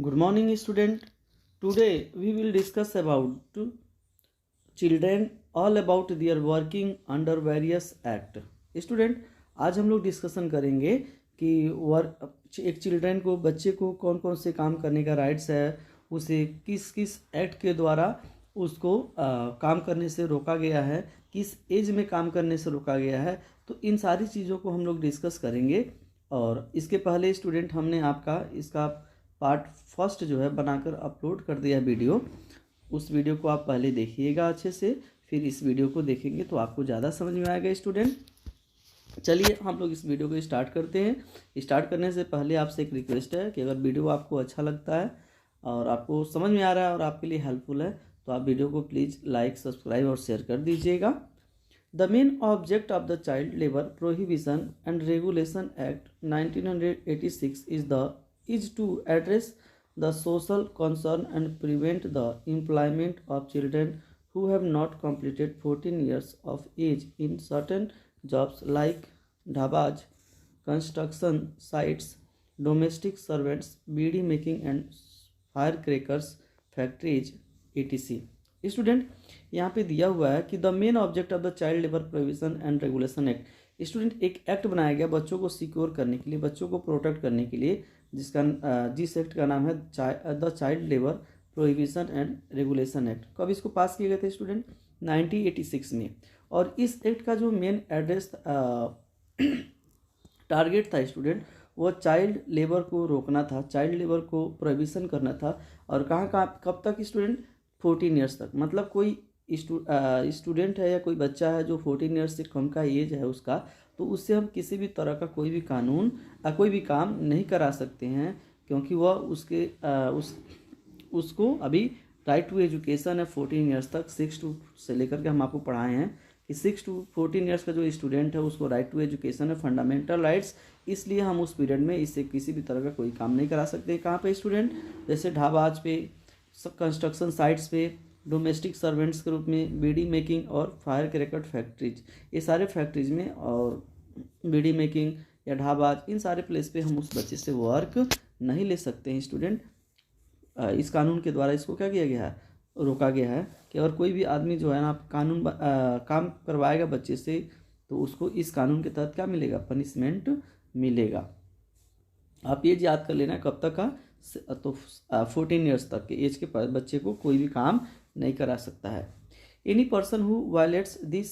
Good morning, student. Today we will discuss about children, all about their working under various act. Student, आज हम लोग discussion करेंगे कि एक चिल्ड्रन को, बच्चे को कौन कौन से काम करने का राइट्स है, उसे किस किस एक्ट के द्वारा उसको काम करने से रोका गया है, किस एज में काम करने से रोका गया है। तो इन सारी चीज़ों को हम लोग डिस्कस करेंगे। और इसके पहले स्टूडेंट हमने आपका इसका पार्ट फर्स्ट जो है बनाकर अपलोड कर दिया वीडियो। उस वीडियो को आप पहले देखिएगा अच्छे से, फिर इस वीडियो को देखेंगे तो आपको ज़्यादा समझ में आएगा स्टूडेंट। चलिए हम लोग इस वीडियो को स्टार्ट करते हैं। स्टार्ट करने से पहले आपसे एक रिक्वेस्ट है कि अगर वीडियो आपको अच्छा लगता है और आपको समझ में आ रहा है और आपके लिए हेल्पफुल है तो आप वीडियो को प्लीज़ लाइक, सब्सक्राइब और शेयर कर दीजिएगा। The main object of the Child Labor Prohibition and Regulation Act 1986 is to address the social concern and prevent the employment of children who have not completed 14 years of age in certain jobs like dhabas, construction sites, domestic servants, beedi making and firecrackers factories, etc. Student यहाँ पे दिया हुआ है कि the main object of the child labour prohibition and regulation act. Student, एक act बनाया गया बच्चों को सिक्योर करने के लिए, बच्चों को प्रोटेक्ट करने के लिए, जिस एक्ट का नाम है the child labour prohibition and regulation act. कब इसको पास किए गए थे स्टूडेंट? 1986 में। और इस एक्ट का जो मेन एड्रेस टारगेट था स्टूडेंट, वो चाइल्ड लेबर को रोकना था, चाइल्ड लेबर को प्रोहिबिशन करना था। और कहाँ कब तक स्टूडेंट? 14 ईयर्स तक। मतलब कोई स्टूडेंट है या कोई बच्चा है जो 14 ईयर्स से कम का एज है उसका, तो उससे हम किसी भी तरह का कोई भी कानून कोई भी काम नहीं करा सकते हैं, क्योंकि वह उसको अभी राइट टू एजुकेशन है 14 ईयर्स तक। 6 से लेकर के हम आपको पढ़ाए हैं कि 6 to 14 ईयर्स का जो स्टूडेंट है उसको राइट टू एजुकेशन है, फंडामेंटल राइट्स। इसलिए हम उस पीरियड में इससे किसी भी तरह का कोई काम नहीं करा सकते। कहाँ पे स्टूडेंट? जैसे ढाबाज पे, कंस्ट्रक्शन साइट्स पे, डोमेस्टिक सर्वेंट्स के रूप में, बीडी मेकिंग और फायर क्रैकर फैक्ट्रीज, ये सारे फैक्ट्रीज में और बीडी मेकिंग या ढाबाज, इन सारे प्लेस पे हम उस बच्चे से वर्क नहीं ले सकते हैं स्टूडेंट। इस कानून के द्वारा इसको क्या किया गया है? रोका गया है कि अगर कोई भी आदमी जो है ना काम करवाएगा बच्चे से तो उसको इस कानून के तहत क्या मिलेगा? पनिशमेंट मिलेगा। आप ये याद कर लेना, कब तक का? तो 14 ईयर्स तक के एज के बच्चे को कोई भी काम नहीं करा सकता है। Any person who violates this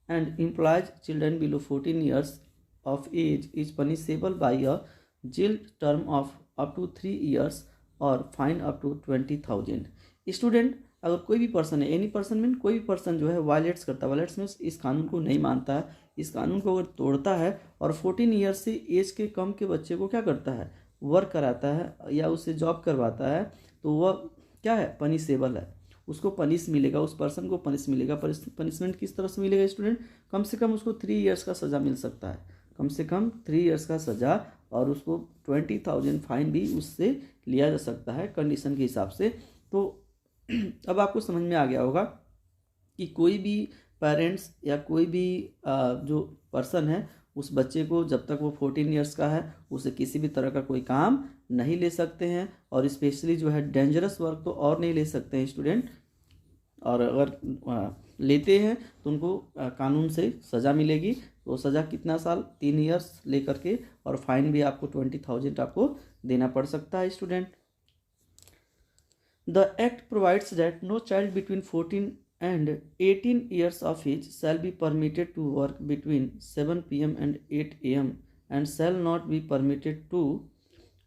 and employs children below 14 years of age is punishable by a jail term of up to 3 years और फाइन अप टू 20,000। स्टूडेंट, अगर कोई भी पर्सन है, एनी पर्सन मीन कोई भी पर्सन जो है violets करता है, वायलेट्स में इस कानून को नहीं मानता है, इस कानून को अगर तोड़ता है और 14 ईयर्स से एज के कम के बच्चे को क्या करता है? वर्क कराता है या उससे जॉब करवाता है, तो वह क्या है? पनिशेबल है। उसको पनिश मिलेगा, उस पर्सन को पनिश मिलेगा। पनिशमेंट किस तरह से मिलेगा स्टूडेंट? कम से कम उसको 3 ईयर्स का सज़ा मिल सकता है, कम से कम 3 ईयर्स का सज़ा, और उसको 20,000 फाइन भी उससे लिया जा सकता है कंडीशन के हिसाब से। तो अब आपको समझ में आ गया होगा कि कोई भी पेरेंट्स या कोई भी जो पर्सन है उस बच्चे को जब तक वो 14 ईयर्स का है उसे किसी भी तरह का कोई काम नहीं ले सकते हैं। और स्पेशली जो है डेंजरस वर्क तो और नहीं ले सकते हैं स्टूडेंट। और अगर लेते हैं तो उनको कानून से सज़ा मिलेगी। तो सज़ा कितना साल? 3 ईयर्स लेकर के, और फाइन भी आपको 20,000 आपको देना पड़ सकता है student. The act provides that no child between 14 and 18 years of age shall be permitted to work between 7 p.m. and 8 a.m. and shall not be permitted to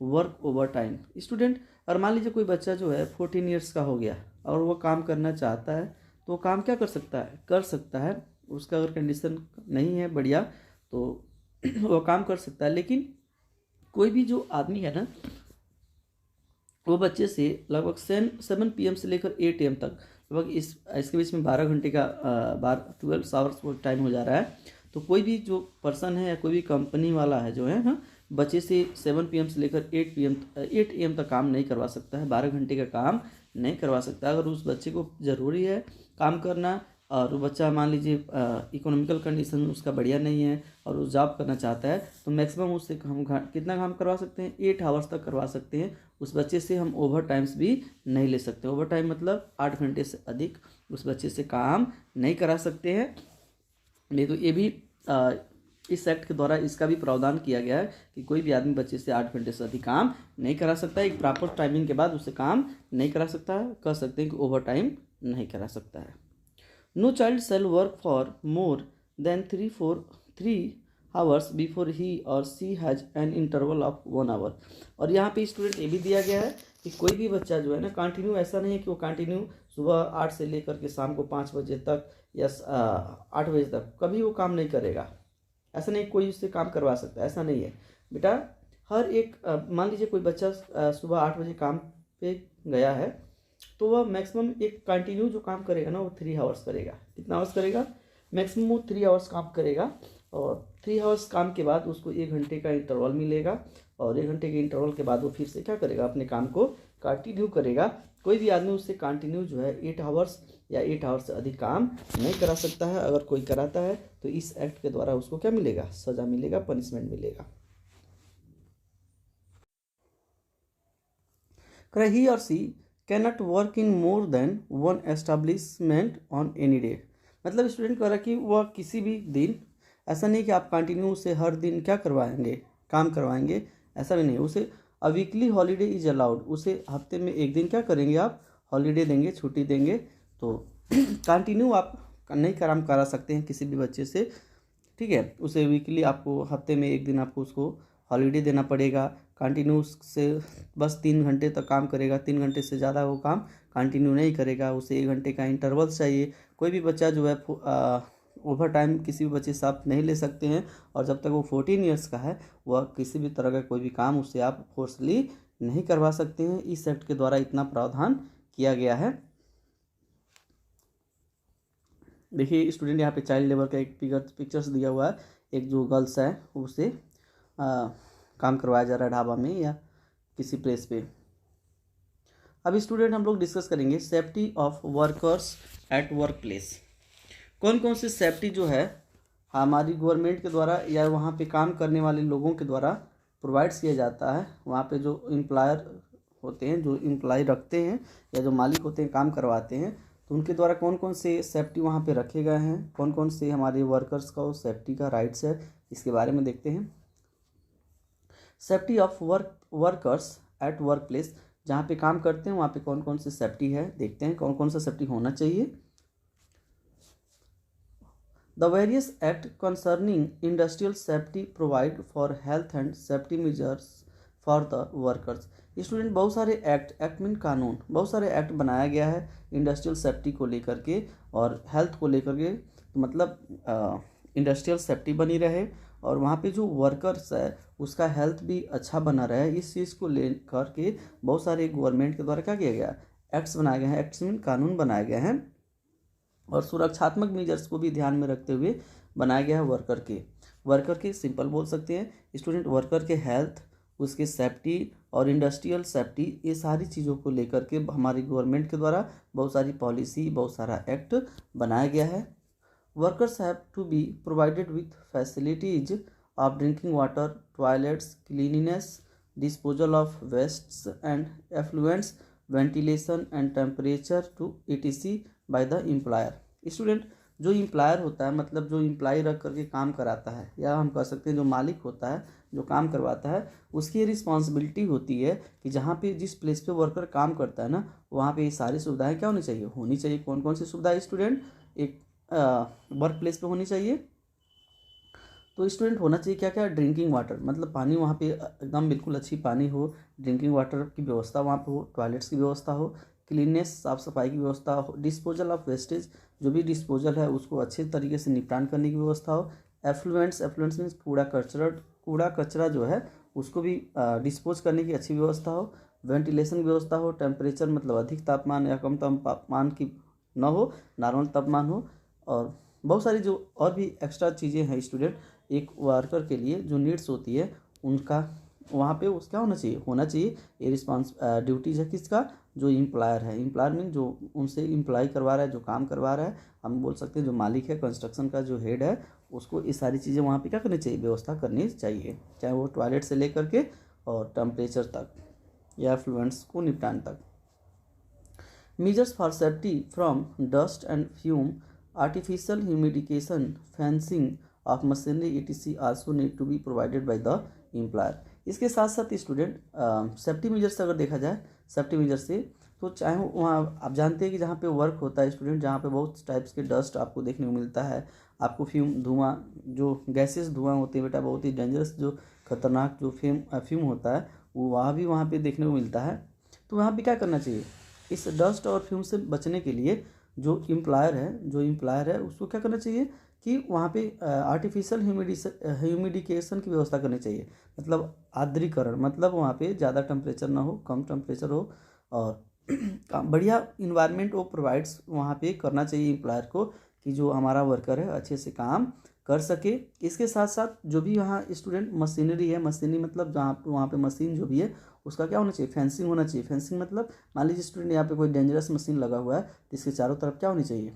work overtime। Student, और मान लीजिए कोई बच्चा जो है 14 ईयर्स का हो गया और वो काम करना चाहता है, तो वो काम क्या कर सकता है? कर सकता है। उसका अगर कंडीशन नहीं है बढ़िया तो वो काम कर सकता है। लेकिन कोई भी जो आदमी है ना, वो बच्चे से लगभग 7 PM से लेकर 8 AM तक, लगभग इसके बीच में 12 घंटे का 12 आवर्स वो टाइम हो जा रहा है। तो कोई भी जो पर्सन है या कोई भी कंपनी वाला है जो है ना, बच्चे से 7 PM से लेकर 8 AM तक काम नहीं करवा सकता है, 12 घंटे का काम नहीं करवा सकता। अगर उस बच्चे को ज़रूरी है काम करना और वो बच्चा मान लीजिए इकोनॉमिकल कंडीशन उसका बढ़िया नहीं है और वो जॉब करना चाहता है, तो मैक्सिमम उससे हम कितना काम करवा सकते हैं, 8 आवर्स तक करवा सकते हैं। उस बच्चे से हम ओवर टाइम्स भी नहीं ले सकते। ओवर टाइम मतलब 8 घंटे से अधिक उस बच्चे से काम नहीं करा सकते हैं। नहीं तो ये भी इस एक्ट के द्वारा इसका भी प्रावधान किया गया है कि कोई भी आदमी बच्चे से 8 घंटे से अधिक काम नहीं करा सकता है। एक प्रॉपर टाइमिंग के बाद उससे काम नहीं करा सकता है। कह सकते हैं कि ओवर टाइम नहीं करा सकता है। No child shall work for more than 3 hours before he or she has an interval of 1 hour. और यहाँ पे स्टूडेंट ये भी दिया गया है कि कोई भी बच्चा जो है ना कंटिन्यू, ऐसा नहीं है कि वो कंटिन्यू सुबह 8 से लेकर के शाम को 5 बजे तक या 8 बजे तक कभी वो काम नहीं करेगा। ऐसा नहीं कोई उससे काम करवा सकता, ऐसा नहीं है बेटा। हर एक मान लीजिए कोई बच्चा सुबह 8 बजे काम पे गया है, तो वह मैक्सिमम एक कंटिन्यू जो काम करेगा ना वो 3 आवर्स करेगा। कितना आवर्स करेगा? मैक्सिमम वो 3 आवर्स काम करेगा। और 3 आवर्स काम के बाद उसको 1 घंटे का इंटरवल मिलेगा और 1 घंटे के इंटरवल के बाद वो फिर से क्या करेगा, अपने काम को कंटिन्यू करेगा। कोई भी आदमी उससे कंटिन्यू जो है 8 आवर्स या 8 आवर्स से अधिक काम नहीं करा सकता है। अगर कोई कराता है तो इस एक्ट के द्वारा उसको क्या मिलेगा, सजा मिलेगा, पनिशमेंट मिलेगा। He or she can not work in more than 1 establishment on any day. मतलब स्टूडेंट कह रहा कि वह किसी भी दिन, ऐसा नहीं कि आप कंटिन्यू उसे हर दिन क्या करवाएंगे, काम करवाएंगे, ऐसा भी नहीं। उसे a weekly holiday is allowed, उसे हफ्ते में एक दिन क्या करेंगे आप, हॉलीडे देंगे, छुट्टी देंगे। तो कंटिन्यू आप नहीं काम करा सकते हैं किसी भी बच्चे से, ठीक है। उसे वीकली आपको हफ्ते में एक दिन आपको उसको हॉलीडे देना पड़ेगा। कंटिन्यू से बस 3 घंटे तक काम करेगा, 3 घंटे से ज़्यादा वो काम कंटिन्यू नहीं करेगा। उसे 1 घंटे का इंटरवल चाहिए। कोई भी बच्चा जो है ओवर टाइम किसी भी बच्चे से आप नहीं ले सकते हैं। और जब तक वो 14 ईयर्स का है वह किसी भी तरह का कोई भी काम उससे आप फोर्सली नहीं करवा सकते हैं। इस एक्ट के द्वारा इतना प्रावधान किया गया है। देखिए स्टूडेंट, यहाँ पे चाइल्ड लेबर का एक पिक्चर्स दिया हुआ है। एक जो गर्ल्स है उसे काम करवाया जा रहा है ढाबा में या किसी प्लेस पे। अब स्टूडेंट हम लोग डिस्कस करेंगे safety of workers at work place. कौन कौन सी सेफ्टी जो है हमारी गवर्नमेंट के द्वारा या वहाँ पे काम करने वाले लोगों के द्वारा प्रोवाइड्स किया जाता है। वहाँ पे जो एम्प्लॉयर होते हैं, जो एम्प्लॉय रखते हैं या जो मालिक होते हैं, काम करवाते हैं, तो उनके द्वारा कौन कौन से सेफ्टी वहाँ पे रखे गए हैं, कौन कौन से हमारे वर्कर्स का सेफ्टी का राइट्स है, इसके बारे में देखते हैं। Safety of workers at work place, जहाँ पे काम करते हैं वहाँ पे कौन कौन सी सेफ्टी है, देखते हैं कौन कौन सा सेफ्टी होना चाहिए। The various act concerning industrial safety provide for health and safety measures for the workers। Student बहुत सारे एक्ट मीन कानून, बहुत सारे एक्ट बनाया गया है इंडस्ट्रियल सेफ्टी को लेकर के और हेल्थ को लेकर के। तो मतलब इंडस्ट्रियल सेफ्टी बनी रहे और वहाँ पे जो वर्कर्स है उसका हेल्थ भी अच्छा बना रहे, इस चीज़ को लेकर के बहुत सारे गवर्नमेंट के द्वारा क्या किया गया, एक्ट्स बनाए गए हैं। एक्ट्स मीन कानून बनाए गए हैं और सुरक्षात्मक मेजर्स को भी ध्यान में रखते हुए बनाया गया है। वर्कर के सिंपल बोल सकते हैं स्टूडेंट, वर्कर के हेल्थ, उसके सेफ्टी और इंडस्ट्रियल सेफ्टी, ये सारी चीज़ों को लेकर के हमारी गवर्नमेंट के द्वारा बहुत सारी पॉलिसी, बहुत सारा एक्ट बनाया गया है। Workers have to be provided with facilities of drinking water, toilets, cleanliness, disposal of wastes and effluents, ventilation and temperature to etc by the employer. Student, जो एम्प्लॉयर होता है मतलब जो एम्प्लॉय रख करके काम कराता है, या हम कह सकते हैं जो मालिक होता है जो काम करवाता है, उसकी रिस्पॉन्सिबिलिटी होती है कि जहाँ पे जिस प्लेस पे वर्कर काम करता है ना वहाँ पे ये सारी सुविधाएं क्या होनी चाहिए, होनी चाहिए। कौन कौन सी सुविधाएं स्टूडेंट एक वर्क प्लेस पे होनी चाहिए? तो स्टूडेंट होना चाहिए क्या क्या, ड्रिंकिंग वाटर, मतलब पानी वहाँ पे एकदम बिल्कुल अच्छी पानी हो, ड्रिंकिंग वाटर की व्यवस्था वहाँ पे हो, टॉयलेट्स की व्यवस्था हो, क्लीननेस साफ़ सफाई की व्यवस्था हो, डिस्पोजल ऑफ वेस्टेज, जो भी डिस्पोजल है उसको अच्छे तरीके से निपटान करने की व्यवस्था हो, एफ्लुएंट्स मीन्स कूड़ा कचरा जो है उसको भी डिस्पोज करने की अच्छी व्यवस्था हो, वेंटिलेशन व्यवस्था हो, टेम्परेचर मतलब अधिक तापमान या कम तापमान की न हो, नॉर्मल तापमान हो, और बहुत सारी जो और भी एक्स्ट्रा चीज़ें हैं स्टूडेंट एक वर्कर के लिए जो नीड्स होती है उनका वहाँ पे उस क्या होना चाहिए ये ड्यूटीज है किसका, जो एम्प्लॉयर है। एम्प्लॉयर मीन जो उनसे एम्प्लॉय करवा रहा है, जो काम करवा रहा है, हम बोल सकते हैं जो मालिक है, कंस्ट्रक्शन का जो हेड है, उसको ये सारी चीज़ें वहाँ पे क्या करनी चाहिए, व्यवस्था करनी चाहिए, चाहे वो टॉयलेट से लेकर के और टेम्परेचर तक या एफ्लुएंट्स को निपटान तक। Measures for safety from dust and fume, artificial humidification, fencing of machinery etc. also need to be provided by the employer। इसके साथ साथ स्टूडेंट सेफ्टी मेजर्स अगर देखा जाए, सेफ्टी मेजर से तो चाहे वहाँ आप जानते हैं कि जहाँ पे वर्क होता है स्टूडेंट, जहाँ पे बहुत टाइप्स के डस्ट आपको देखने को मिलता है, आपको फ्यूम धुआं जो गैसेस धुआं होते हैं बेटा, बहुत ही डेंजरस जो खतरनाक जो फ्यूम होता है वो वहाँ पे देखने को मिलता है। तो वहाँ पे क्या करना चाहिए, इस डस्ट और फ्यूम से बचने के लिए जो एम्प्लॉयर है उसको क्या करना चाहिए कि वहाँ पे आर्टिफिशियल ह्यूमिडिफिकेशन की व्यवस्था करनी चाहिए, मतलब आर्द्रीकरण, मतलब वहाँ पे ज़्यादा टेम्परेचर ना हो, कम टेम्परेचर हो और बढ़िया इन्वायरमेंट वो प्रोवाइड्स वहाँ पे करना चाहिए एम्प्लॉयर को कि जो हमारा वर्कर है अच्छे से काम कर सके। इसके साथ साथ जो भी वहाँ स्टूडेंट मशीनरी है, मशीनरी मतलब जहाँ वहाँ पे मशीन जो भी है उसका क्या होना चाहिए, फेंसिंग होना चाहिए। फेंसिंग मतलब मान लीजिए स्टूडेंट यहाँ पे कोई डेंजरस मशीन लगा हुआ है तो इसके चारों तरफ क्या होनी चाहिए,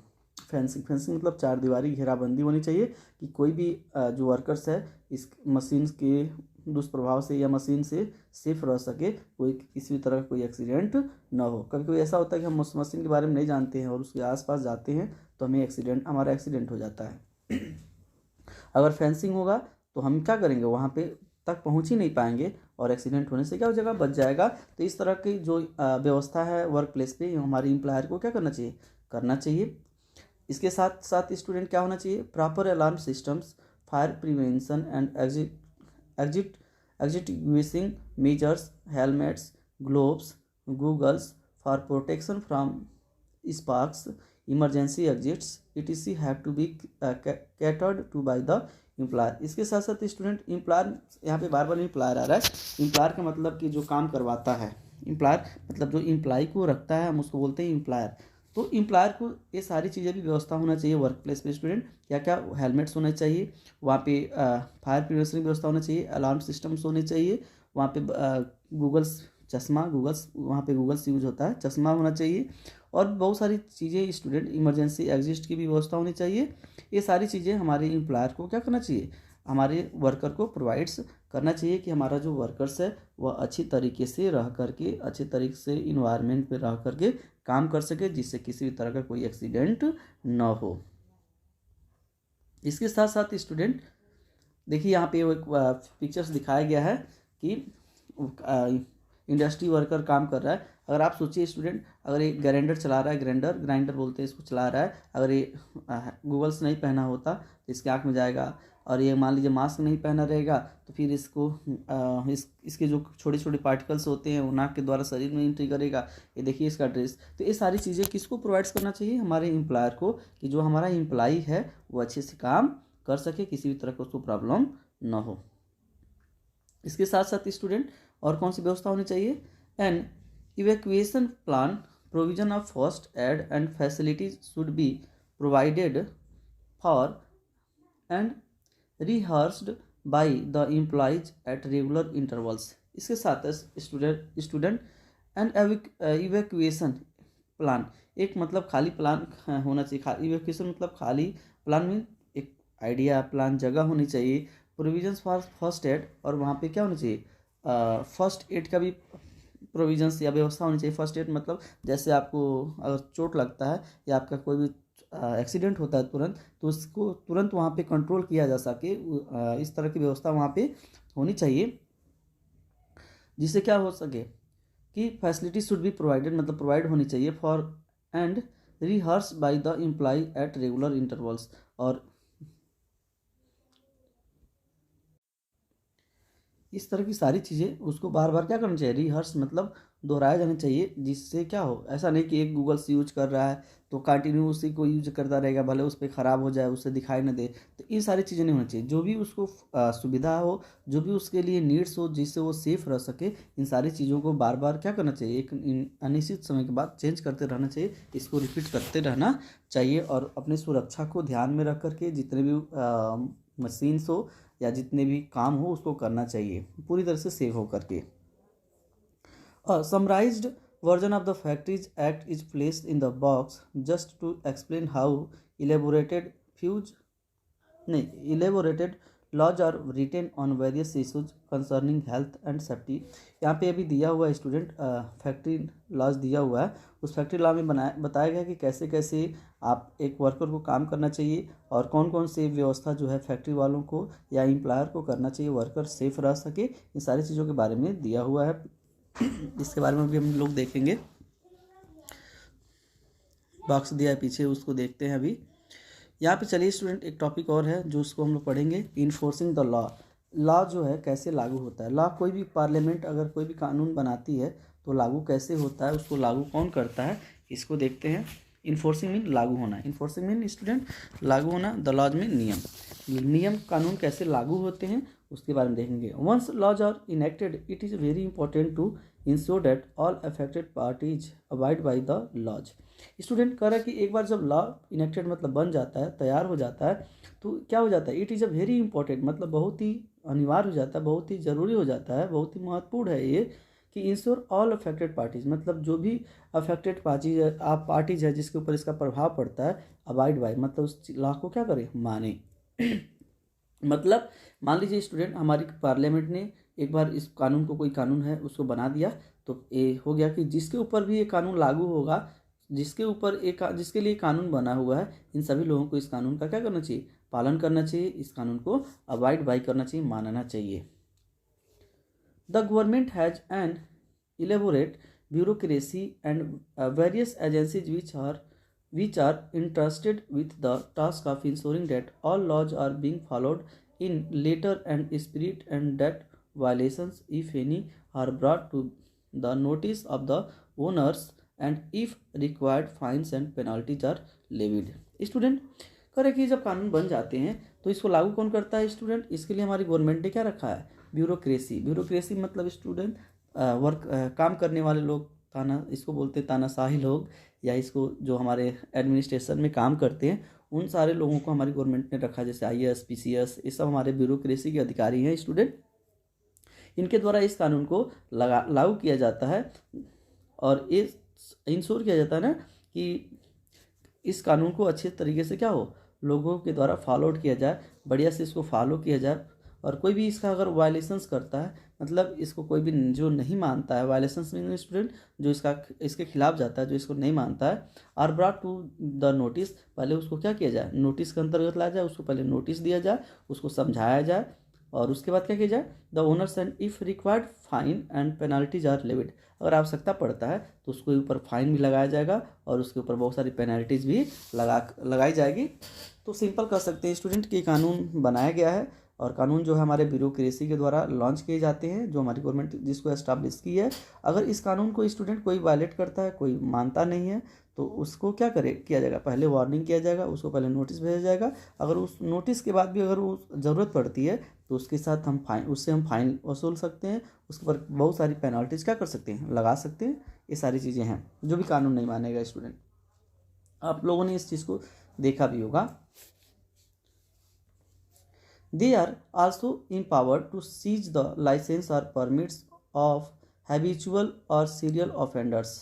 फेंसिंग। फेंसिंग मतलब चार दीवारी घेराबंदी होनी चाहिए कि कोई भी जो वर्कर्स है इस मशीन के दुष्प्रभाव से या मशीन से सेफ रह सके, कोई किसी भी तरह का कोई एक्सीडेंट ना हो। कभी कभी ऐसा होता है कि हम उस मशीन के बारे में नहीं जानते हैं और उसके आसपास जाते हैं तो हमारा एक्सीडेंट हो जाता है। अगर फेंसिंग होगा तो हम क्या करेंगे, वहाँ पे तक पहुँच ही नहीं पाएंगे और एक्सीडेंट होने से क्या हो जाएगा, बच जाएगा। तो इस तरह की जो व्यवस्था है वर्क प्लेस पे हमारी एम्प्लॉयर को क्या करना चाहिए। इसके साथ साथ स्टूडेंट क्या होना चाहिए, proper alarm systems, fire prevention and extinguishing measures, helmets, gloves, goggles for protection from sparks, emergency exits etc have to be catered to by the employer. इसके साथ साथ स्टूडेंट एम्प्लॉयर, यहाँ पे बार बार एम्प्लॉयर आ रहा है। एम्प्लॉयर का मतलब कि जो काम करवाता है, एम्प्लॉयर मतलब जो एम्प्लॉय को रखता है हम उसको बोलते हैं एम्प्लॉयर। तो एम्प्लॉयर को ये सारी चीज़ें भी व्यवस्था होना चाहिए वर्क प्लेस पे स्टूडेंट। क्या क्या, हेलमेट्स होने चाहिए, वहाँ पे फायर प्रिवेंशन की व्यवस्था होनी चाहिए, अलार्म सिस्टम्स होने चाहिए, वहाँ पे गूगल्स वहाँ पे गूगल्स यूज होता है, चश्मा होना चाहिए और बहुत सारी चीज़ें स्टूडेंट, इमरजेंसी एग्जिट की भी व्यवस्था होनी चाहिए। ये सारी चीज़ें हमारे एम्प्लॉयर को क्या करना चाहिए, हमारे वर्कर को प्रोवाइड्स करना चाहिए कि हमारा जो वर्कर्स है वह अच्छी तरीके से रह करके, अच्छे तरीके से इन्वायरमेंट पे रह करके काम कर सके, जिससे किसी भी तरह का कोई एक्सीडेंट ना हो। इसके साथ साथ स्टूडेंट देखिए यहाँ पे एक पिक्चर्स दिखाया गया है कि इंडस्ट्री वर्कर काम कर रहा है। अगर आप सोचिए स्टूडेंट, अगर ये ग्राइंडर चला रहा है, ग्राइंडर बोलते हैं इसको, चला रहा है, अगर ये गूगल्स नहीं पहना होता तो इसके आँख में जाएगा, और ये मान लीजिए मास्क नहीं पहना रहेगा तो फिर इसको इसके जो छोटे छोटे पार्टिकल्स होते हैं वो नाक के द्वारा शरीर में एंट्री करेगा। ये देखिए इसका ड्रेस। तो ये सारी चीज़ें किसको प्रोवाइड्स करना चाहिए, हमारे एम्प्लॉयर को, कि जो हमारा एम्प्लॉई है वो अच्छे से काम कर सके, किसी भी तरह का उसको प्रॉब्लम ना हो। इसके साथ साथ स्टूडेंट और कौन सी व्यवस्था होनी चाहिए, an evacuation plan, provision of first aid and facilities should be provided for and rehearsed by the employees at regular intervals. इसके साथ स्टूडेंट एंड इवैक्यूएशन प्लान, एक मतलब खाली प्लान होना चाहिए। इवैक्यूएशन मतलब खाली प्लान में एक आइडिया प्लान जगह होनी चाहिए। प्रोविजंस फॉर फर्स्ट एड, और वहाँ पे क्या होना चाहिए, फर्स्ट एड का भी प्रोविजंस या व्यवस्था होनी चाहिए। फर्स्ट एड मतलब जैसे आपको अगर चोट लगता है या आपका कोई भी एक्सीडेंट होता है तुरंत, तो उसको तुरंत वहाँ पे कंट्रोल किया जा सके, इस तरह की व्यवस्था वहाँ पे होनी चाहिए, जिससे क्या हो सके कि फैसिलिटी शुड बी प्रोवाइडेड, मतलब प्रोवाइड होनी चाहिए for and rehearse by the employee at regular intervals. और इस तरह की सारी चीज़ें उसको बार बार क्या करना चाहिए, रिहर्स मतलब दोहराया जाना चाहिए, जिससे क्या हो, ऐसा नहीं कि एक गूगल से यूज कर रहा है तो कंटिन्यू उसी को यूज करता रहेगा, भले उस पर ख़राब हो जाए, उसे दिखाई न दे। तो ये सारी चीज़ें नहीं होनी चाहिए। जो भी उसको सुविधा हो, जो भी उसके लिए नीड्स हो, जिससे वो सेफ रह सके, इन सारी चीज़ों को बार बार क्या करना चाहिए, एक अनिश्चित समय के बाद चेंज करते रहना चाहिए, इसको रिपीट करते रहना चाहिए। और अपनी सुरक्षा को ध्यान में रख करके जितने भी मशीन्स हो या जितने भी काम हो उसको करना चाहिए पूरी तरह से सेफ हो करके। Summarised version of the Factories Act is placed in the box just to explain how elaborated laws are written on various issues concerning health and safety। यहाँ पे अभी दिया हुआ है स्टूडेंट, फैक्ट्री लॉज दिया हुआ है। उस फैक्ट्री लॉ में बताया गया कि कैसे कैसे आप एक वर्कर को काम करना चाहिए और कौन कौन से व्यवस्था जो है फैक्ट्री वालों को या एम्प्लॉयर को करना चाहिए, वर्कर सेफ रह सके, इन सारी चीज़ों के बारे में दिया हुआ है। इसके बारे में भी हम लोग देखेंगे। बॉक्स दिया है पीछे, उसको देखते हैं अभी। यहाँ पे चलिए स्टूडेंट एक टॉपिक और है जो उसको हम लोग पढ़ेंगे, इन्फोर्सिंग द लॉ। लॉ जो है कैसे लागू होता है, लॉ कोई भी पार्लियामेंट अगर कोई भी कानून बनाती है तो लागू कैसे होता है, उसको लागू कौन करता है, इसको देखते हैं। इन्फोर्सिंग मीन लागू होना, इन्फोर्सिंग मीन स्टूडेंट लागू होना, द लॉज में नियम कानून कैसे लागू होते हैं उसके बारे में देखेंगे। Once laws are enacted it is very important to ensure that all affected parties abide by the laws. Student कह रहा है कि एक बार जब लॉ इनेक्टेड मतलब बन जाता है, तैयार हो जाता है, तो क्या हो जाता है, it is a very important मतलब बहुत ही अनिवार्य हो जाता है, बहुत ही ज़रूरी हो जाता है, बहुत ही महत्वपूर्ण है ये कि इंश्योर ऑल अफेक्टेड पार्टीज मतलब जो भी अफेक्टेड पार्टीज है जिसके ऊपर इसका प्रभाव पड़ता है, अबाइड बाय मतलब उस लॉ को क्या करे, माने। मतलब मान लीजिए स्टूडेंट हमारी पार्लियामेंट ने एक बार इस कानून को, कोई कानून है उसको बना दिया, तो ये हो गया कि जिसके ऊपर भी ये कानून लागू होगा, जिसके लिए कानून बना हुआ है, इन सभी लोगों को इस कानून का क्या करना चाहिए, पालन करना चाहिए, इस कानून को अबाइड बाय करना चाहिए, मानना चाहिए। The government has an elaborate bureaucracy and various agencies which are entrusted with the task of ensuring that all laws are being followed in letter and spirit and that violations, if any, are brought to the notice of the owners and if required fines and penalties are levied। Student करे कि जब कानून बन जाते हैं तो इसको लागू कौन करता है स्टूडेंट, इसके लिए हमारी गवर्नमेंट ने क्या रखा है, ब्यूरोक्रेसी मतलब स्टूडेंट काम करने वाले लोग, इसको बोलते हैं तानाशाही लोग, या इसको जो हमारे एडमिनिस्ट्रेशन में काम करते हैं उन सारे लोगों को हमारी गवर्नमेंट ने रखा, जैसे IAS PCS, ये सब हमारे ब्यूरोक्रेसी के अधिकारी हैं स्टूडेंट। इनके द्वारा इस कानून को लागू किया जाता है और ये इंश्योर किया जाता है ना कि इस कानून को अच्छे तरीके से क्या हो, लोगों के द्वारा फॉलोड किया जाए, बढ़िया से इसको फॉलो किया जाए। और कोई भी इसका अगर वायलेशंस करता है, मतलब इसको कोई भी जो नहीं मानता है, वायलेशंस मीन स्टूडेंट जो इसके खिलाफ जाता है, जो इसको नहीं मानता है, are brought to the notice, पहले उसको क्या किया जाए, नोटिस के अंतर्गत लाया जाए, उसको पहले नोटिस दिया जाए, उसको समझाया जाए और उसके बाद क्या किया जाए, the owners and if required fine and penalties are levied, अगर आवश्यकता पड़ता है तो उसके ऊपर फाइन भी लगाया जाएगा और उसके ऊपर बहुत सारी पेनल्टीज भी लगाई जाएगी। तो सिंपल कर सकते हैं स्टूडेंट कि कानून बनाया गया है और कानून जो है हमारे ब्यूरोक्रेसी के द्वारा लॉन्च किए जाते हैं, जो हमारी गवर्नमेंट जिसको एस्टैब्लिश की है। अगर इस कानून को स्टूडेंट कोई वायलेट करता है, कोई मानता नहीं है, तो उसको क्या किया जाएगा, पहले वार्निंग किया जाएगा, उसको पहले नोटिस भेजा जाएगा। अगर उस नोटिस के बाद भी अगर वो ज़रूरत पड़ती है तो उसके साथ हम फाइन वसूल सकते हैं, उसके ऊपर बहुत सारी पेनल्टीज क्या कर सकते हैं, लगा सकते हैं। ये सारी चीज़ें हैं जो भी कानून नहीं मानेगा स्टूडेंट। आप लोगों ने इस चीज़ को देखा भी होगा। They are also empowered to seize the license or permits of habitual or serial offenders।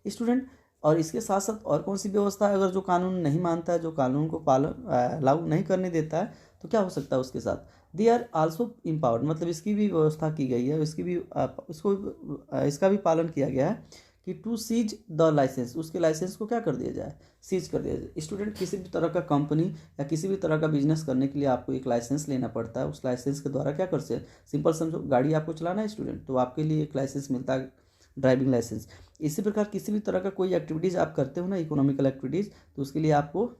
Student और इसके साथ साथ और कौन सी व्यवस्था है, अगर जो कानून नहीं मानता है, जो कानून को लागू नहीं करने देता है, तो क्या हो सकता है उसके साथ, दे आर आल्सो एम्पावर्ड मतलब इसकी भी व्यवस्था की गई है, इसका भी पालन किया गया है कि टू सीज द लाइसेंस, उसके लाइसेंस को क्या कर दिया जाए, सीज कर दिया जाए। स्टूडेंट किसी भी तरह का कंपनी या किसी भी तरह का बिजनेस करने के लिए आपको एक लाइसेंस लेना पड़ता है। उस लाइसेंस के द्वारा क्या कर सकते हैं, सिंपल समझो गाड़ी आपको चलाना है स्टूडेंट, तो आपके लिए एक लाइसेंस मिलता है, ड्राइविंग लाइसेंस। इसी प्रकार किसी भी तरह का कोई एक्टिविटीज़ आप करते हो ना, इकोनॉमिकल एक्टिविटीज़, तो उसके लिए आपको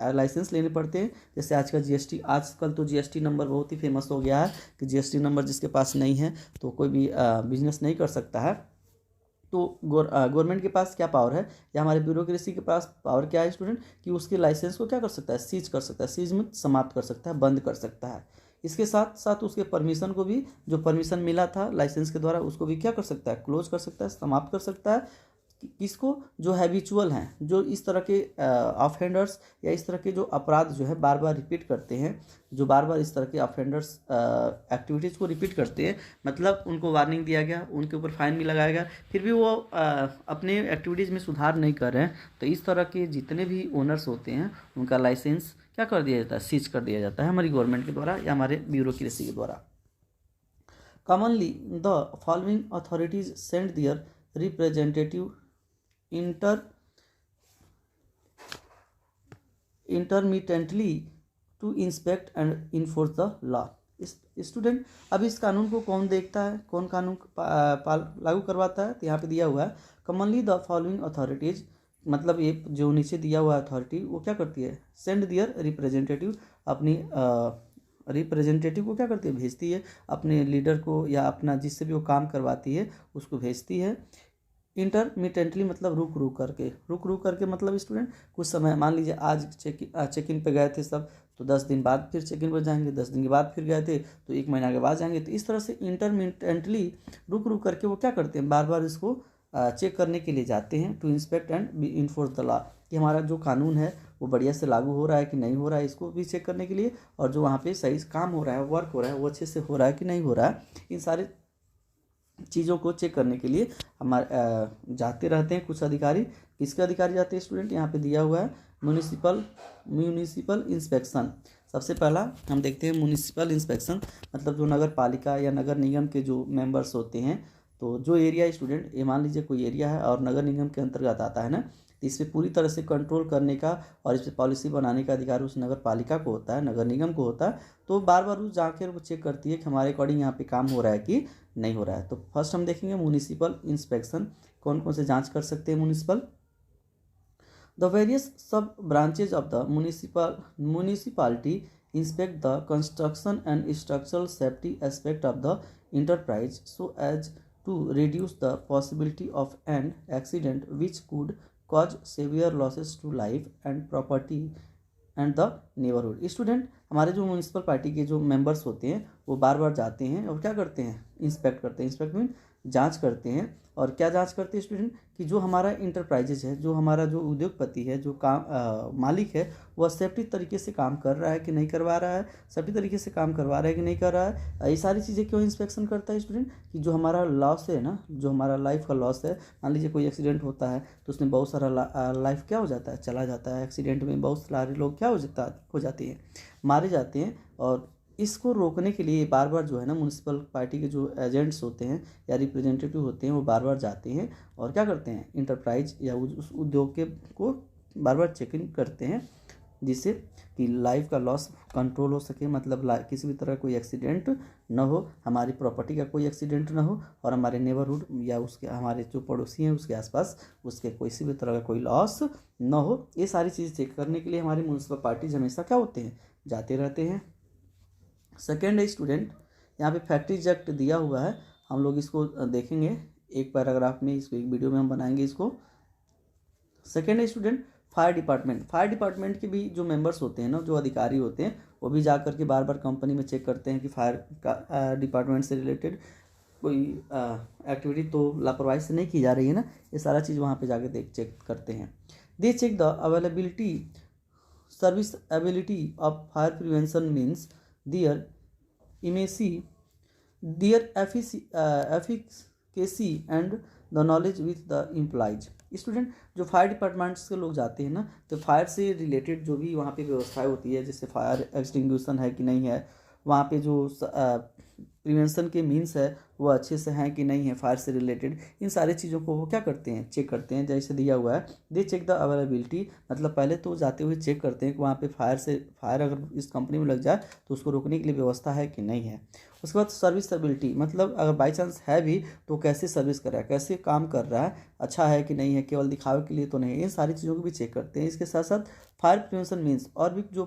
लाइसेंस लेने पड़ते हैं। जैसे आजकल तो GST नंबर बहुत ही फेमस हो गया है कि GST नंबर जिसके पास नहीं है तो कोई भी बिजनेस नहीं कर सकता है। तो गवर्नमेंट के पास क्या पावर है, या हमारे ब्यूरोक्रेसी के पास पावर क्या है स्टूडेंट, कि उसके लाइसेंस को क्या कर सकता है, सीज कर सकता है, सीज में समाप्त कर सकता है, बंद कर सकता है। इसके साथ साथ उसके परमिशन को भी, जो परमिशन मिला था लाइसेंस के द्वारा, उसको भी क्या कर सकता है, क्लोज कर सकता है, समाप्त कर सकता है। किसको, जो हैबिचुअल हैं, जो इस तरह के ऑफेंडर्स या इस तरह के जो अपराध जो है बार बार रिपीट करते हैं, जो बार बार इस तरह के ऑफेंडर्स एक्टिविटीज़ को रिपीट करते हैं, मतलब उनको वार्निंग दिया गया, उनके ऊपर फाइन भी लगाया गया, फिर भी वो अपने एक्टिविटीज़ में सुधार नहीं कर रहे हैं, तो इस तरह के जितने भी ओनर्स होते हैं उनका लाइसेंस क्या कर दिया जाता है, सीज कर दिया जाता है हमारी गवर्नमेंट के द्वारा या हमारे ब्यूरोक्रेसी के द्वारा। Commonly the following authorities send their representative intermittently to inspect and enforce the law। Student, अब इस कानून को कौन देखता है, कौन कानून लागू करवाता है, तो यहाँ पे दिया हुआ है कॉमनली द फॉलोइंग अथॉरिटीज, मतलब ये जो नीचे दिया हुआ अथॉरिटी वो क्या करती है, सेंड दियर रिप्रेजेंटेटिव, अपनी रिप्रेजेंटेटिव को क्या करती है, भेजती है, अपने लीडर को या अपना जिससे भी वो काम करवाती है उसको भेजती है। इंटरमिटेंटली मतलब रुक रुक करके मतलब स्टूडेंट कुछ समय, मान लीजिए आज चेक इन पे गए थे सब, तो 10 दिन बाद फिर चेक इन पर जाएंगे, 10 दिन के बाद फिर गए थे तो 1 महीना के बाद जाएंगे, तो इस तरह से इंटरमिटेंटली रुक करके वो क्या करते हैं, बार बार इसको चेक करने के लिए जाते हैं, to inspect and enforce the law, कि हमारा जो कानून है वो बढ़िया से लागू हो रहा है कि नहीं हो रहा है, इसको भी चेक करने के लिए, और जो वहाँ पे सही काम हो रहा है, वर्क हो रहा है, वो अच्छे से हो रहा है कि नहीं हो रहा है, इन सारे चीज़ों को चेक करने के लिए हमारे जाते रहते हैं कुछ अधिकारी। किसके अधिकारी जाते हैं स्टूडेंट, यहाँ पे दिया हुआ है म्यूनिसिपल इंस्पेक्शन। सबसे पहला हम देखते हैं म्यूनिसिपल इंस्पेक्शन, मतलब जो नगर पालिका या नगर निगम के जो मेंबर्स होते हैं, तो जो एरिया स्टूडेंट, ये मान लीजिए कोई एरिया है और नगर निगम के अंतर्गत आता है ना, तो इस पर पूरी तरह से कंट्रोल करने का और इस पर पॉलिसी बनाने का अधिकार उस नगर पालिका को होता है, नगर निगम को होता है, तो बार बार वो जाकर वो चेक करती है कि हमारे अकॉर्डिंग यहाँ पे काम हो रहा है कि नहीं हो रहा है। तो फर्स्ट हम देखेंगे म्यूनिसिपल इंस्पेक्शन, कौन कौन से जांच कर सकते हैं municipal. The various sub branches of the municipality inspect the construction and structural safety aspect of the enterprise so as to reduce the possibility of an accident which could cause severe losses to life and property and the neighbourhood. Student, हमारे जो municipal party के जो members होते हैं वो बार बार जाते हैं और क्या करते हैं, इंस्पेक्ट करते हैं। इंस्पेक्ट मीन जांच करते हैं, और क्या जांच करते हैं स्टूडेंट, कि जो हमारा इंटरप्राइजेज है, जो हमारा जो उद्योगपति है, जो काम मालिक है, वह सेफ्टी तरीके से काम कर रहा है कि नहीं करवा रहा है, सेफ्टी तरीके से काम करवा रहा है कि नहीं कर रहा है। ये सारी चीज़ें क्यों इंस्पेक्शन करता है स्टूडेंट, कि जो हमारा लॉस है ना, जो हमारा लाइफ का लॉस है, मान लीजिए कोई एक्सीडेंट होता है तो उसमें बहुत सारा लाइफ क्या हो जाता है, चला जाता है। एक्सीडेंट में बहुत सारे लोग क्या हो जाते हैं, मारे जाते हैं, और इसको रोकने के लिए बार बार जो है ना म्यूनिसिपल पार्टी के जो एजेंट्स होते हैं या रिप्रेजेंटेटिव होते हैं वो बार बार जाते हैं और क्या करते हैं, इंटरप्राइज या उस उद्योग के को बार बार चेकिंग करते हैं, जिससे कि लाइफ का लॉस कंट्रोल हो सके, मतलब किसी भी तरह कोई एक्सीडेंट न हो, हमारी प्रॉपर्टी का कोई एक्सीडेंट न हो, और हमारे नेबरहुड या उसके हमारे जो पड़ोसी हैं उसके आसपास उसके किसी भी तरह का कोई लॉस न हो। ये सारी चीज़ चेक करने के लिए हमारी म्यूनिसिपल पार्टीज हमेशा क्या होते हैं, जाते रहते हैं। सेकेंड है स्टूडेंट, यहाँ पे फैक्ट्रीज एक्ट दिया हुआ है, हम लोग इसको देखेंगे एक पैराग्राफ में, इसको एक वीडियो में हम बनाएंगे इसको। सेकेंड है student fire department. Fire department के भी जो मेंबर्स होते हैं ना, जो अधिकारी होते हैं, वो भी जा करके बार बार कंपनी में चेक करते हैं कि फायर का डिपार्टमेंट से रिलेटेड कोई एक्टिविटी तो लापरवाही से नहीं की जा रही है ना, ये सारा चीज़ वहाँ पे जाके चेक करते हैं। They check the availability serviceability of fire prevention means their efficacy and the knowledge with the employees। Student, जो फायर डिपार्टमेंट्स के लोग जाते हैं ना, तो फायर से रिलेटेड जो भी वहाँ पे व्यवस्थाएं होती है, जैसे फायर एक्सटिंग्विशन है कि नहीं है, वहाँ पे जो प्रिवेंशन के मीन्स है वो अच्छे से हैं कि नहीं है, फायर से रिलेटेड, इन सारी चीज़ों को वो क्या करते हैं, चेक करते हैं। जैसे दिया हुआ है दे चेक द अवेलेबिलिटी, मतलब पहले तो जाते हुए चेक करते हैं कि वहाँ पे फायर अगर इस कंपनी में लग जाए तो उसको रोकने के लिए व्यवस्था है कि नहीं है। उसके बाद सर्विस एबिलिटी, मतलब अगर बाई चांस है भी तो कैसे सर्विस कर रहा है, कैसे काम कर रहा है, अच्छा है कि नहीं है, केवल दिखावे के लिए तो नहीं है, इन सारी चीज़ों को भी चेक करते हैं। इसके साथ साथ फायर प्रिवेंशन मीन्स, और भी जो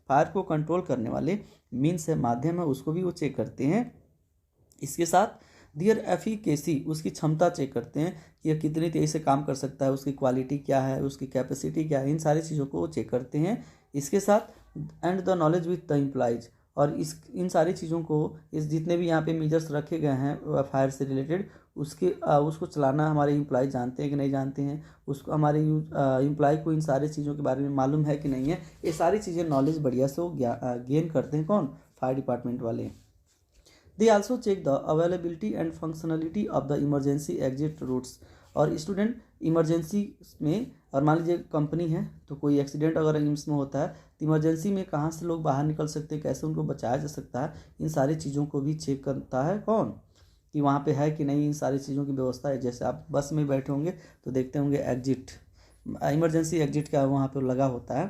फायर को कंट्रोल करने वाले मीन्स है, माध्यम है, उसको भी वो चेक करते हैं। इसके साथ दियर एफिकेसी, उसकी क्षमता चेक करते हैं कि यह कितनी तेज़ी से काम कर सकता है, उसकी क्वालिटी क्या है, उसकी कैपेसिटी क्या है, इन सारी चीज़ों को वो चेक करते हैं। इसके साथ and the knowledge with the employees, और इन सारी चीज़ों को, इस जितने भी यहाँ पे मेजर्स रखे गए हैं फायर से रिलेटेड, उसको चलाना हमारे एम्प्लॉय जानते हैं कि नहीं जानते हैं, उसको हमारे एम्प्लॉय को इन सारी चीज़ों के बारे में मालूम है कि नहीं है। ये सारी चीज़ें नॉलेज बढ़िया से वो गेन करते हैं। कौन? फायर डिपार्टमेंट वाले। They also check the availability and functionality of the emergency exit routes. और स्टूडेंट इमरजेंसी में, और मान लीजिए कंपनी है तो कोई एक्सीडेंट अगर इसमें होता है तो इमरजेंसी में कहाँ से लोग बाहर निकल सकते हैं, कैसे उनको बचाया जा सकता है, इन सारी चीज़ों को भी चेक करता है। कौन? कि वहाँ पे है कि नहीं इन सारी चीज़ों की व्यवस्था है। जैसे आप बस में बैठे होंगे तो देखते होंगे एग्जिट, इमरजेंसी एग्जिट का वहाँ पर लगा होता है।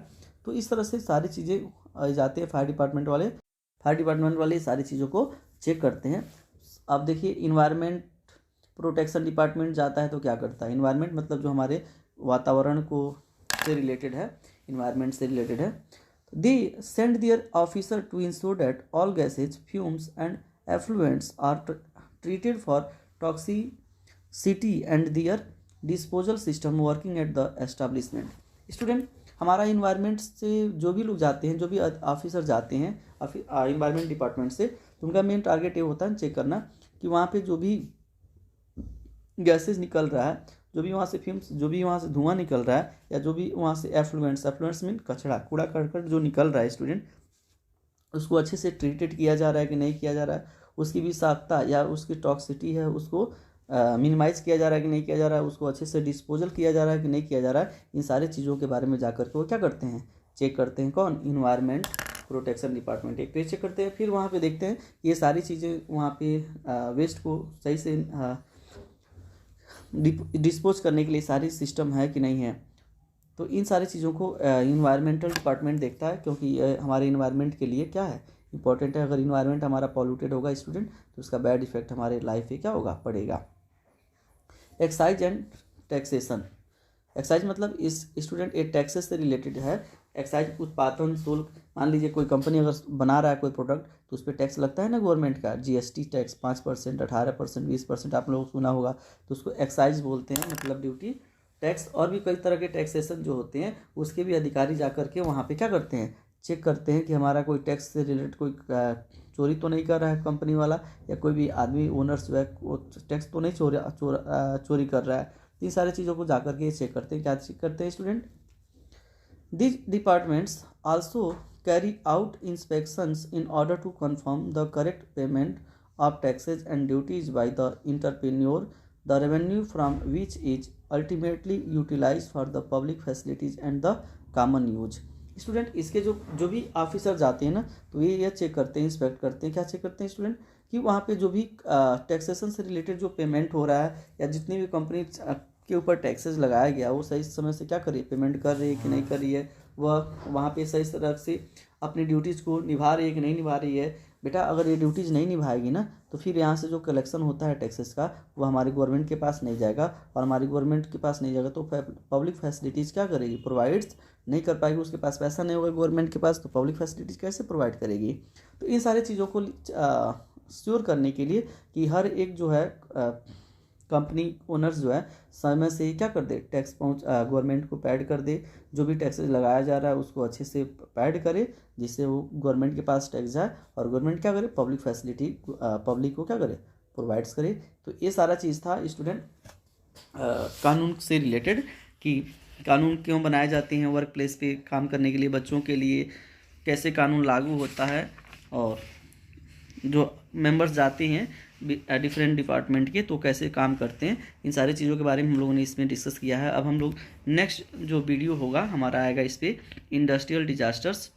तो इस तरह से सारी चीज़ें जाती है फायर डिपार्टमेंट वाले सारी चीज़ों को चेक करते हैं। अब देखिए इन्वायरमेंट प्रोटेक्शन डिपार्टमेंट जाता है तो क्या करता है? इन्वायरमेंट मतलब जो हमारे वातावरण को से रिलेटेड है, इन्वायरमेंट से रिलेटेड है। They send their officer to ensure that all gases, fumes and effluents are treated for toxicity and their disposal system working at the establishment. Student, हमारा इन्वायरमेंट से जो भी लोग जाते हैं, जो भी ऑफिसर जाते हैं इन्वायरमेंट डिपार्टमेंट से, तो उनका मेन टारगेट ये होता है चेक करना कि वहाँ पे जो भी गैसेज निकल रहा है, जो भी वहाँ से फ्यूम्स, जो भी वहाँ से धुआं निकल रहा है, या जो भी वहाँ से एफ्लुएंट्स मीन कचरा, कूड़ा करकट जो निकल रहा है स्टूडेंट, उसको अच्छे से ट्रीटेड किया जा रहा है कि नहीं किया जा रहा है, उसकी विषाक्तता या उसकी टॉक्सिटी है उसको मिनिमाइज़ किया जा रहा है कि नहीं किया जा रहा है, उसको अच्छे से डिस्पोजल किया जा रहा है कि नहीं किया जा रहा है। इन सारी चीज़ों के बारे में जाकर के वो क्या करते हैं? चेक करते हैं। कौन? Environment protection department. एक चेक करते हैं, फिर वहाँ पे देखते हैं कि ये सारी चीज़ें वहाँ पे वेस्ट को सही से डिस्पोज करने के लिए सारी सिस्टम है कि नहीं है। तो इन सारी चीज़ों को इन्वायरमेंटल डिपार्टमेंट देखता है, क्योंकि हमारे इन्वायरमेंट के लिए क्या है? इंपॉर्टेंट है। अगर इन्वायरमेंट हमारा पॉल्यूटेड होगा स्टूडेंट तो उसका बैड इफेक्ट हमारे लाइफ पे क्या होगा? पड़ेगा। Excise and taxation. एक्साइज मतलब इस स्टूडेंट एक टैक्सेस से रिलेटेड है। एक्साइज उत्पादन शुल्क, मान लीजिए कोई कंपनी अगर बना रहा है कोई प्रोडक्ट तो उस पर टैक्स लगता है ना गवर्नमेंट का, जीएसटी टैक्स 5%, 18%, 20% आप लोग सुना होगा, तो उसको एक्साइज बोलते हैं, मतलब ड्यूटी टैक्स। और भी कई तरह के टैक्सेशन जो होते हैं उसके भी अधिकारी जा करके वहाँ पे क्या करते हैं? चेक करते हैं कि हमारा कोई टैक्स से रिलेटेड कोई चोरी तो नहीं कर रहा है कंपनी वाला, या कोई भी आदमी ओनर्स जो है वो टैक्स तो नहीं चोरी कर रहा है। इन सारी चीज़ों को जा करके चेक करते हैं। क्या चेक करते हैं student? These departments also carry out inspections in order to confirm the correct payment of taxes and duties by the entrepreneur, the revenue from which is ultimately utilized for the public facilities and the common use. Student, इसके जो भी officer जाते हैं ना तो ये check करते हैं, इंस्पेक्ट करते हैं। क्या चेक करते हैं स्टूडेंट? कि वहाँ पे जो भी टैक्सेशन से रिलेटेड जो पेमेंट हो रहा है, या जितनी भी कंपनी के ऊपर टैक्सेस लगाया गया वो सही समय से क्या कर रही है? पेमेंट कर रही है कि नहीं कर रही है, वह वहाँ पे सही तरह से अपनी ड्यूटीज़ को निभा रही है कि नहीं निभा रही है। बेटा, अगर ये ड्यूटीज़ नहीं निभाएगी ना तो फिर यहाँ से जो कलेक्शन होता है टैक्सेस का वो हमारी गवर्नमेंट के पास नहीं जाएगा, और हमारी गवर्नमेंट के पास नहीं जाएगा तो पब्लिक फैसिलिटीज़ क्या करेगी? प्रोवाइड्स नहीं कर पाएगी। उसके पास पैसा नहीं होगा गवर्नमेंट के पास, तो पब्लिक फैसिलिटीज़ कैसे प्रोवाइड करेगी? तो इन सारी चीज़ों को श्योर करने के लिए कि हर एक जो है कंपनी ओनर्स जो है समय से क्या कर दे? टैक्स गवर्नमेंट को पैड कर दे, जो भी टैक्सेस लगाया जा रहा है उसको अच्छे से पैड करे, जिससे वो गवर्नमेंट के पास टैक्स जाए, और गवर्नमेंट क्या करे? पब्लिक फैसिलिटी पब्लिक को क्या करे? प्रोवाइड्स करे। तो ये सारा चीज़ था स्टूडेंट कानून से रिलेटेड, कि कानून क्यों बनाए जाते हैं वर्क प्लेस पे काम करने के लिए, बच्चों के लिए कैसे कानून लागू होता है, और जो मेंबर्स जाते हैं डिफरेंट डिपार्टमेंट के तो कैसे काम करते हैं। इन सारी चीज़ों के बारे में हम लोगों ने इसमें डिस्कस किया है। अब हम लोग नेक्स्ट जो वीडियो होगा हमारा आएगा इस पर इंडस्ट्रियल डिजास्टर्स,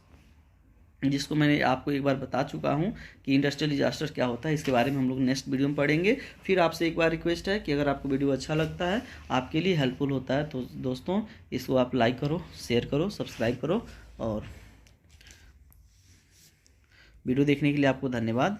जिसको मैंने आपको एक बार बता चुका हूं कि इंडस्ट्रियल डिजास्टर्स क्या होता है। इसके बारे में हम लोग नेक्स्ट वीडियो में पढ़ेंगे। फिर आपसे एक बार रिक्वेस्ट है कि अगर आपको वीडियो अच्छा लगता है, आपके लिए हेल्पफुल होता है, तो दोस्तों इसको आप लाइक करो, शेयर करो, सब्सक्राइब करो, और वीडियो देखने के लिए आपको धन्यवाद।